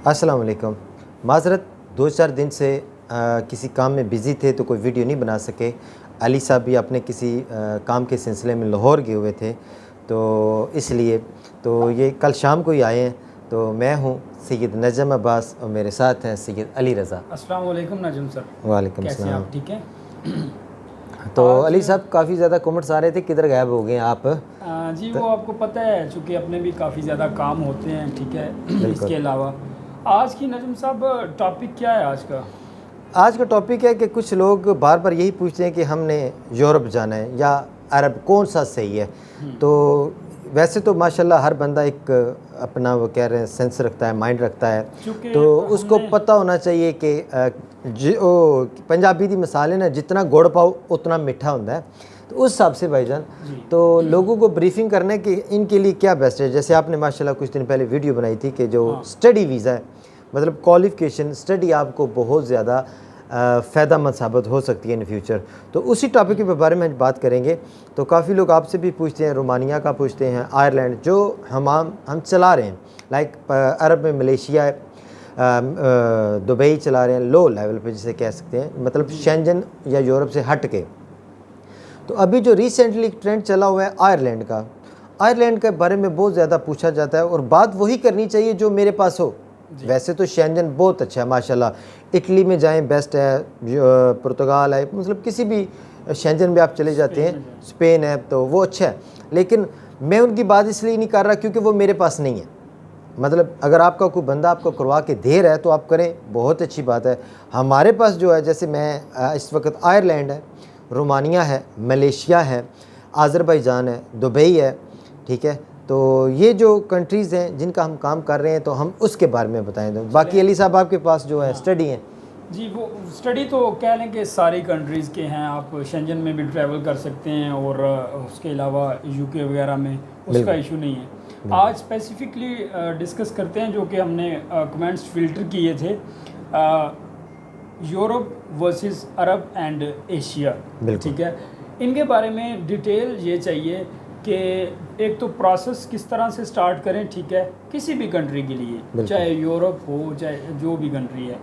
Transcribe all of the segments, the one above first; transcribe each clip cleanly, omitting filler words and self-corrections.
अस्सलाम वालेकुम। माज़रत 2-4 दिन से किसी काम में बिज़ी थे तो कोई वीडियो नहीं बना सके। अली साहब भी अपने किसी काम के सिलसिले में लाहौर गए हुए थे, तो इसलिए तो ये कल शाम को ही आए हैं। तो मैं हूँ सैयद नजम अब्बास और मेरे साथ हैं सैयद अली रज़ा। अस्सलाम वालेकुम नजम सर। वालेकुम कैसे हैं सलाम। आप? ठीक है। तो आज अली साहब काफ़ी ज़्यादा कमेंट्स आ रहे थे, किधर गायब हो गए हैं आप? जी वो आपको पता है, चूँकि अपने भी काफ़ी ज़्यादा काम होते हैं, ठीक है। बिल्कुल। इसके अलावा आज की नजम साहब टॉपिक क्या है आज का? आज का टॉपिक है कि कुछ लोग बार बार यही पूछते हैं कि हमने यूरोप जाना है या अरब, कौन सा सही है। तो वैसे तो माशाल्लाह हर बंदा एक अपना वो कह रहे हैं सेंस रखता है, माइंड रखता है, तो उसको पता होना चाहिए कि जो पंजाबी की मिसाल है ना, जितना गुड़ पाओ उतना मीठा होता है। तो उस हिसाब से भाईजान तो लोगों को ब्रीफिंग करने की इनके लिए क्या बेस्ट है। जैसे आपने माशाल्लाह कुछ दिन पहले वीडियो बनाई थी कि जो स्टडी वीज़ा है, मतलब क्वालिफ़िकेशन स्टडी आपको बहुत ज़्यादा फ़ायदेमंद साबित हो सकती है इन फ्यूचर। तो उसी टॉपिक के बारे में बात करेंगे। तो काफ़ी लोग आपसे भी पूछते हैं, रोमानिया का पूछते हैं, आयरलैंड जो हम चला रहे हैं, लाइक अरब में मलेशिया है, दुबई चला रहे हैं लो लेवल पे जिसे कह सकते हैं, मतलब शेंजन या यूरोप से हट के। तो अभी जो रिसेंटली ट्रेंड चला हुआ है आयरलैंड का, आयरलैंड के बारे में बहुत ज़्यादा पूछा जाता है और बात वही करनी चाहिए जो मेरे पास हो। वैसे तो शेंजन बहुत अच्छा है माशाल्लाह, इटली में जाएं बेस्ट है, पुर्तगाल है, मतलब किसी भी शेंजन में आप चले जाते हैं, स्पेन है तो वो अच्छा है। लेकिन मैं उनकी बात इसलिए नहीं कर रहा क्योंकि वो मेरे पास नहीं है। मतलब अगर आपका कोई बंदा आपको करवा के दे रहा है तो आप करें, बहुत अच्छी बात है। हमारे पास जो है, जैसे मैं इस वक्त आयरलैंड है, रोमानिया है, मलेशिया है, अज़रबैजान है, दुबई है, ठीक है। तो ये जो कंट्रीज़ हैं जिनका हम काम कर रहे हैं तो हम उसके बारे में बताएं। तो बाकी अली साहब आपके पास जो है स्टडी हैं जी, वो स्टडी तो कह लें कि सारी कंट्रीज़ के हैं। आप शेंजन में भी ट्रैवल कर सकते हैं और उसके अलावा यूके वगैरह में उसका इशू नहीं है। आज स्पेसिफिकली डिस्कस करते हैं जो कि हमने कमेंट्स फ़िल्टर किए थे, Europe versus Arab and Asia, ठीक है। इनके बारे में डिटेल ये चाहिए कि एक तो प्रोसेस किस तरह से स्टार्ट करें, ठीक है, किसी भी कंट्री के लिए, चाहे यूरोप हो चाहे जो भी कंट्री है।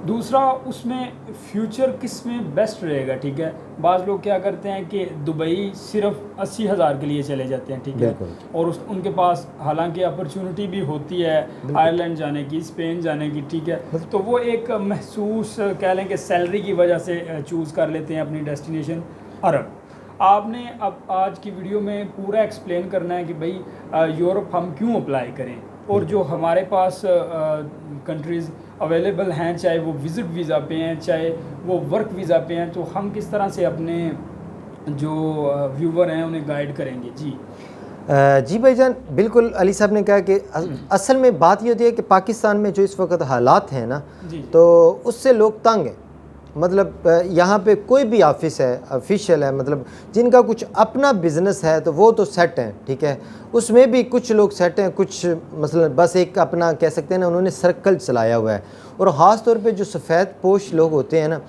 दूसरा, उसमें फ्यूचर किस में बेस्ट रहेगा, ठीक है। बाज़ लोग क्या करते हैं कि दुबई सिर्फ 80,000 के लिए चले जाते हैं, ठीक है, और उनके पास हालांकि अपॉर्चुनिटी भी होती है आयरलैंड जाने की, स्पेन जाने की, ठीक है। तो वो एक महसूस कह लें कि सैलरी की वजह से चूज़ कर लेते हैं अपनी डेस्टिनेशन अरब। आपने अब आज की वीडियो में पूरा एक्सप्लेन करना है कि भाई यूरोप हम क्यों अप्लाई करें, और जो हमारे पास कंट्रीज़ अवेलेबल हैं, चाहे वो विज़िट वीज़ा पे हैं चाहे वो वर्क वीज़ा पे हैं, तो हम किस तरह से अपने जो व्यूवर हैं उन्हें गाइड करेंगे। जी भाईजान, बिल्कुल अली साहब ने कहा कि असल में बात ये होती है कि पाकिस्तान में जो इस वक्त हालात हैं ना, तो उससे लोग तंग हैं। मतलब यहाँ पे कोई भी ऑफिस है, ऑफिशियल है, मतलब जिनका कुछ अपना बिज़नेस है तो वो तो सेट हैं, ठीक है। उसमें भी कुछ लोग सेट हैं, कुछ मतलब बस एक अपना कह सकते हैं ना, उन्होंने सर्कल चलाया हुआ है। और ख़ास तौर पे जो सफ़ेद पोश लोग होते हैं ना,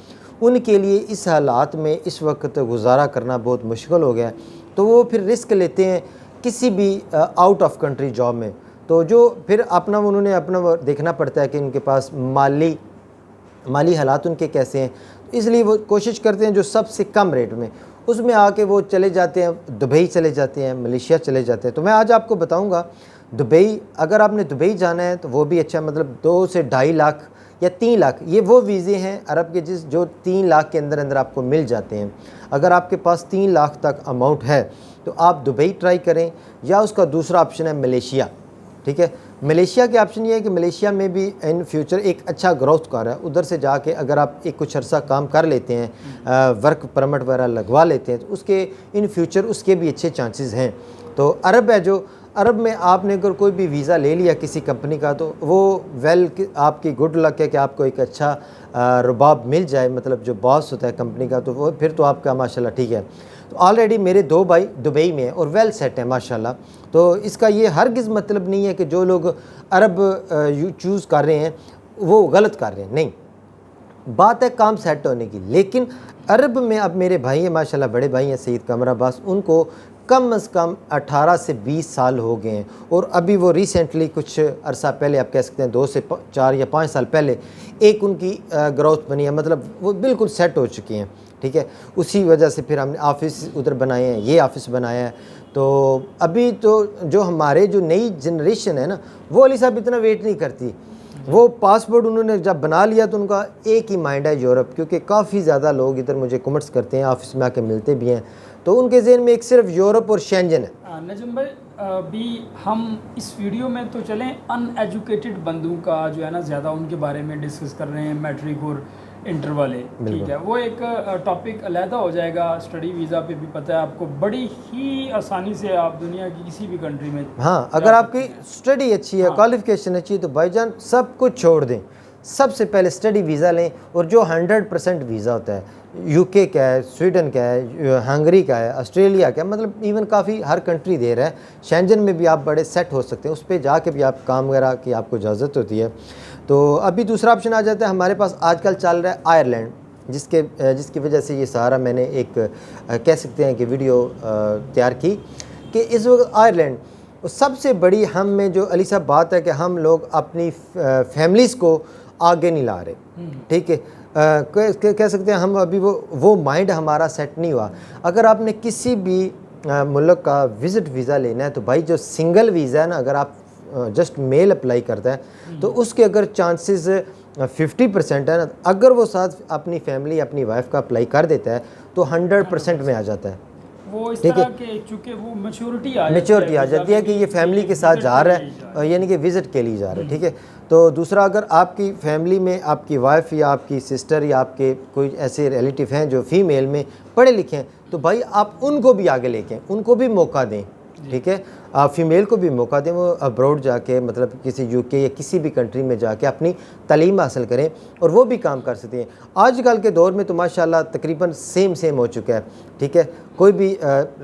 उनके लिए इस हालात में इस वक्त गुजारा करना बहुत मुश्किल हो गया है। तो वो फिर रिस्क लेते हैं किसी भी आउट ऑफ कंट्री जॉब में। तो जो फिर अपना उन्होंने अपना देखना पड़ता है कि उनके पास माली हालात उनके कैसे हैं, इसलिए वो कोशिश करते हैं जो सबसे कम रेट में, उसमें आके वो चले जाते हैं, दुबई चले जाते हैं, मलेशिया चले जाते हैं। तो मैं आज आपको बताऊंगा दुबई, अगर आपने दुबई जाना है तो वो भी अच्छा, मतलब 2 से 2.5 लाख या 3 लाख ये वो वीज़े हैं अरब के जो 3 लाख के अंदर अंदर आपको मिल जाते हैं। अगर आपके पास 3 लाख तक अमाउंट है तो आप दुबई ट्राई करें, या उसका दूसरा ऑप्शन है मलेशिया, ठीक है। मलेशिया के ऑप्शन ये है कि मलेशिया में भी इन फ्यूचर एक अच्छा ग्रोथ कर रहा है। उधर से जाके अगर आप एक कुछ अर्सा काम कर लेते हैं, वर्क परमिट वगैरह लगवा लेते हैं, तो उसके इन फ्यूचर उसके भी अच्छे चांसेस हैं। तो अरब है, जो अरब में आपने अगर कोई भी वीज़ा ले लिया किसी कंपनी का तो वो आपकी गुड लक है कि आपको एक अच्छा रुबाब मिल जाए, मतलब जो बॉस होता है कंपनी का, तो वो फिर तो आपका माशाल्लाह ठीक है। तो ऑलरेडी मेरे 2 भाई दुबई में हैं और वेल सेट हैं माशाल्लाह। तो इसका ये हरगिज़ मतलब नहीं है कि जो लोग अरब चूज़ कर रहे हैं वो गलत कर रहे हैं, नहीं, बात है काम सेट होने की। लेकिन अरब में अब मेरे भाई हैं माशाल्लाह, बड़े भाई हैं सईद कमर अब्बास, उनको कम से कम 18 से 20 साल हो गए हैं, और अभी वो रिसेंटली कुछ अरसा पहले, आप कह सकते हैं 2 से 4 या 5 साल पहले एक उनकी ग्रोथ बनी है, मतलब वो बिल्कुल सेट हो चुकी हैं, ठीक है। उसी वजह से फिर हमने ऑफिस उधर बनाए हैं, ये ऑफिस बनाया है। तो अभी तो जो हमारे जो नई जनरेशन है ना, वो अली साहब इतना वेट नहीं करती। वो पासपोर्ट उन्होंने जब बना लिया तो उनका एक ही माइंड है यूरोप, क्योंकि काफ़ी ज़्यादा लोग इधर मुझे कमेंट्स करते हैं, ऑफिस में आके मिलते भी हैं, तो उनके जहन में एक सिर्फ यूरोप और शेंजन है। नजम भाई, अभी हम इस वीडियो में तो चलें अनएजुकेटेड बंदों का जो है ना ज़्यादा उनके बारे में डिस्कस कर रहे हैं, मैट्रिक और इंटर वाले, ठीक है, वो एक टॉपिक अलहदा हो जाएगा। स्टडी वीज़ा पे भी पता है आपको, बड़ी ही आसानी से आप दुनिया की किसी भी कंट्री में, हाँ, अगर आपकी स्टडी अच्छी है, क्वालिफिकेशन अच्छी है, तो भाईजान सब कुछ छोड़ दें, सबसे पहले स्टडी वीज़ा लें। और जो 100% वीज़ा होता है, यूके का है, स्वीडन का है, हंगरी का है, ऑस्ट्रेलिया का है, मतलब इवन काफ़ी हर कंट्री दे रहा है। शेंजन में भी आप बड़े सेट हो सकते हैं, उस पर जाके भी आप काम वगैरह की आपको इजाज़त होती है। तो अभी दूसरा ऑप्शन आ जाता है हमारे पास, आजकल चल रहा है आयरलैंड, जिसकी वजह से ये सारा मैंने एक कह सकते हैं कि वीडियो तैयार की कि इस वक्त आयरलैंड सबसे बड़ी हम में जो अली साहब बात है कि हम लोग अपनी फैमिलीज़ को आगे नहीं ला रहे, ठीक है। कह सकते हैं हम अभी वो माइंड हमारा सेट नहीं हुआ। अगर आपने किसी भी मुल्क का विज़िट वीज़ा लेना है, तो भाई जो सिंगल वीज़ा है ना, अगर आप जस्ट मेल अप्लाई करता है तो उसके अगर चांसेस 50% है ना, अगर वो साथ अपनी फैमिली अपनी वाइफ का अप्लाई कर देता है तो 100% में आ जाता है। वो इस तरह के चूँकि वो मैच्योरिटी आ जाती है कि ये फैमिली के साथ जा रहा है, यानी कि विज़िट के लिए जा रहा है, ठीक है। तो दूसरा, अगर आपकी फैमिली में आपकी वाइफ या आपकी सिस्टर या आपके कोई ऐसे रिलेटिव हैं जो फीमेल में पढ़े लिखे हैं, तो भाई आप उनको भी आगे लेके, उनको भी मौका दें, ठीक है। आप फीमेल को भी मौका दें, वो अब्रॉड जाके, मतलब किसी यूके या किसी भी कंट्री में जाके अपनी तालीम हासिल करें, और वो भी काम कर सकते हैं। आजकल के दौर में तो माशाल्लाह तकरीबन सेम हो चुका है, ठीक है। कोई भी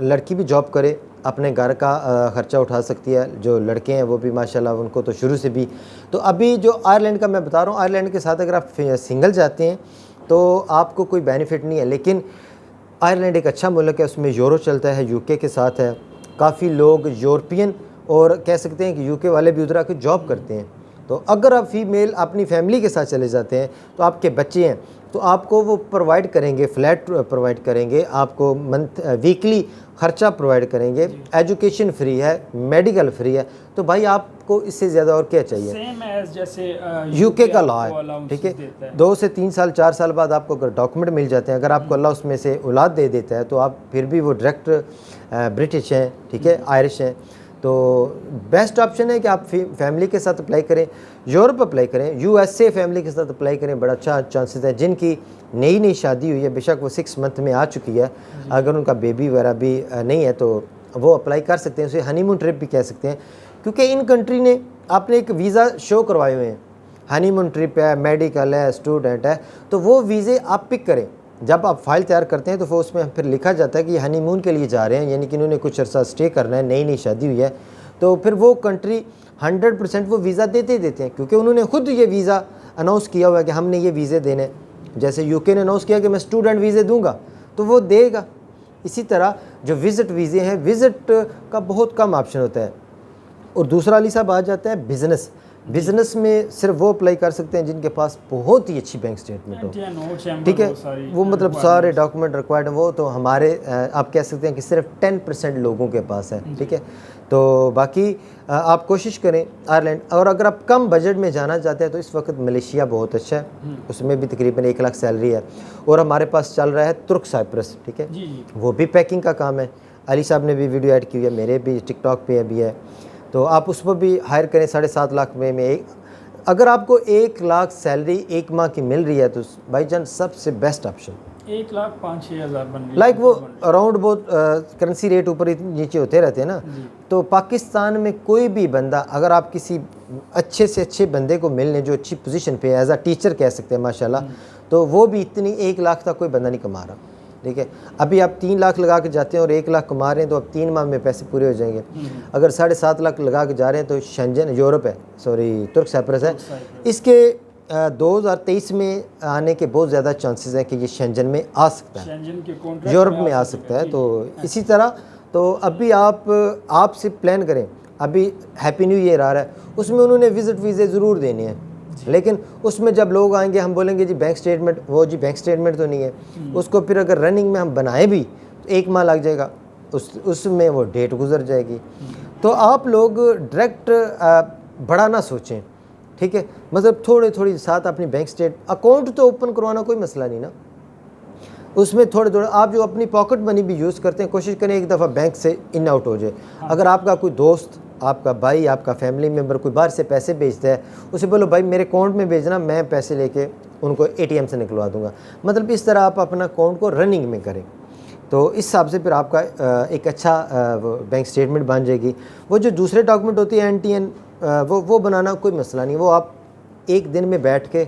लड़की भी जॉब करे, अपने घर का ख़र्चा उठा सकती है। जो लड़के हैं वो भी माशाल्लाह, उनको तो शुरू से भी। तो अभी जो आयरलैंड का मैं बता रहा हूँ, आयरलैंड के साथ अगर आप सिंगल जाते हैं तो आपको कोई बेनिफिट नहीं है, लेकिन आयरलैंड एक अच्छा मुल्क है, उसमें यूरो चलता है, यूके के साथ है। काफ़ी लोग यूरोपियन और कह सकते हैं कि यूके वाले भी उधर आके जॉब करते हैं। तो अगर आप फीमेल अपनी फैमिली के साथ चले जाते हैं, तो आपके बच्चे हैं तो आपको वो प्रोवाइड करेंगे, फ्लैट प्रोवाइड करेंगे, आपको वीकली ख़र्चा प्रोवाइड करेंगे, एजुकेशन फ्री है, मेडिकल फ्री है। तो भाई आपको इससे ज़्यादा और क्या चाहिए। सेम एज जैसे यूके का लॉ है, ठीक है। 2 से 3 साल 4 साल बाद आपको अगर डॉक्यूमेंट मिल जाते हैं, अगर आपको अल्लाह उसमें से औलाद दे देता है, तो आप फिर भी वो डायरेक्ट ब्रिटिश हैं, ठीक है, आयरिश हैं। तो बेस्ट ऑप्शन है कि आप फैमिली के साथ अप्लाई करें, यूरोप अप्लाई करें, यूएसए फैमिली के साथ अप्लाई करें, बड़ा अच्छा चांसेस है। जिनकी नई शादी हुई है, बेशक वो 6 मंथ में आ चुकी है, अगर उनका बेबी वगैरह भी नहीं है तो वो अप्लाई कर सकते हैं, उसे हनीमून ट्रिप भी कह सकते हैं, क्योंकि इन कंट्री ने आपने एक वीज़ा शो करवाए हुए हैं, हनीमून ट्रिप है, मेडिकल है, स्टूडेंट है, तो वो वीज़े आप पिक करें। जब आप फाइल तैयार करते हैं तो वो उसमें फिर लिखा जाता है कि हनीमून के लिए जा रहे हैं, यानी कि इन्होंने कुछ अर्सा स्टे करना है, नई शादी हुई है, तो फिर वो कंट्री 100% वो वीज़ा देते हैं, क्योंकि उन्होंने खुद ये वीज़ा अनाउंस किया हुआ है कि हमने ये वीज़े देने। जैसे यूके ने अनाउंस किया कि मैं स्टूडेंट वीज़े दूंगा, तो वो देगा। इसी तरह जो विज़िट वीज़े हैं, विज़िट का बहुत कम ऑप्शन होता है। और दूसरा अली साहब आ जाता है बिज़नेस में सिर्फ वो अप्लाई कर सकते हैं जिनके पास बहुत ही अच्छी बैंक स्टेटमेंट हो, ठीक है। वो मतलब सारे डॉक्यूमेंट रिक्वायर्ड हैं, वो तो हमारे आप कह सकते हैं कि सिर्फ 10% लोगों के पास है, ठीक है। तो बाकी आप कोशिश करें आयरलैंड। और अगर आप कम बजट में जाना चाहते हैं तो इस वक्त मलेशिया बहुत अच्छा है, उसमें भी तकरीबन 1 लाख सैलरी है। और हमारे पास चल रहा है तुर्क साइप्रस, ठीक है, वो भी पैकिंग का काम है। अली साहब ने भी वीडियो ऐड की हुई है, मेरे भी टिकटॉक पे अभी है, तो आप उस पर भी हायर करें। 7.5 लाख में अगर आपको 1 लाख सैलरी 1 माह की मिल रही है तो भाईजान सबसे बेस्ट ऑप्शन 1,05,000 बन रही है। लाइक वो अराउंड बहुत करेंसी रेट ऊपर नीचे होते रहते हैं ना, तो पाकिस्तान में कोई भी बंदा, अगर आप किसी अच्छे से अच्छे बंदे को मिलने जो अच्छी पोजीशन पे एज अ टीचर कह सकते हैं माशाल्लाह, तो वो भी इतनी 1 लाख तक कोई बंदा नहीं कमा रहा, ठीक है। अभी आप 3 लाख लगा के जाते हैं और 1 लाख कमा रहे हैं, तो अब 3 माह में पैसे पूरे हो जाएंगे। अगर 7.5 लाख लगा के जा रहे हैं तो शेंजन यूरोप है, सॉरी तुर्क साइप्रस है, इसके 2023 में आने के बहुत ज़्यादा चांसेस हैं कि ये शेंजन में आ सकता है, यूरोप में आ सकता है। तो इसी तरह तो अभी आप सिर्फ प्लान करें, अभी हैप्पी न्यू ईयर आ रहा है, उसमें उन्होंने विज़िट वीज़े ज़रूर देने हैं, लेकिन उसमें जब लोग आएंगे हम बोलेंगे जी बैंक स्टेटमेंट, वो जी बैंक स्टेटमेंट तो नहीं है, उसको फिर अगर रनिंग में हम बनाए भी तो 1 माह लग जाएगा, उसमें वो डेट गुजर जाएगी। तो आप लोग डायरेक्ट बड़ा ना सोचें, ठीक है, मतलब थोड़े थोड़ी साथ अपनी बैंक अकाउंट तो ओपन करवाना कोई मसला नहीं ना, उसमें थोड़े थोड़े आप जो अपनी पॉकेट मनी भी यूज़ करते हैं, कोशिश करें एक दफ़ा बैंक से इन आउट हो जाए। अगर आपका कोई दोस्त, आपका भाई, आपका फैमिली मेम्बर कोई बाहर से पैसे भेजता है, उसे बोलो भाई मेरे अकाउंट में भेजना, मैं पैसे लेके उनको ATM से निकलवा दूंगा। मतलब इस तरह आप अपना अकाउंट को रनिंग में करें, तो इस हिसाब से फिर आपका एक अच्छा बैंक स्टेटमेंट बन जाएगी। वो जो दूसरे डॉक्यूमेंट होती है NTN, वो बनाना कोई मसला नहीं, वो आप एक दिन में बैठ के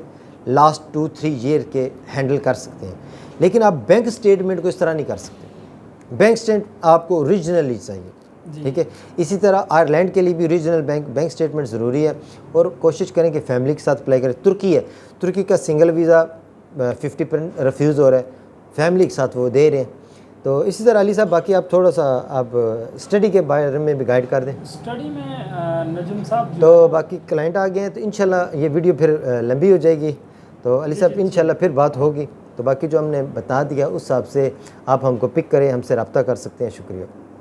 लास्ट 2-3 ईयर के हैंडल कर सकते हैं, लेकिन आप बैंक स्टेटमेंट को इस तरह नहीं कर सकते। बैंक स्टेटमेंट आपको ओरिजिनली चाहिए, ठीक है। इसी तरह आयरलैंड के लिए भी ओरिजिनल बैंक स्टेटमेंट ज़रूरी है, और कोशिश करें कि फैमिली के साथ अप्लाई करें। तुर्की है, तुर्की का सिंगल वीज़ा 50% रिफ्यूज़ हो रहा है, फैमिली के साथ वो दे रहे हैं। तो इसी तरह अली साहब, बाकी आप थोड़ा सा आप स्टडी के बारे में भी गाइड कर दें। स्टडी में नजम साहब तो बाकी क्लाइंट आ गए हैं, तो इंशाल्लाह ये वीडियो फिर लंबी हो जाएगी, तो अली साहब इंशाल्लाह फिर बात होगी। तो बाकी जो हमने बता दिया उस हिसाब से आप हमको पिक करें, हमसे रब्ता कर सकते हैं। शुक्रिया।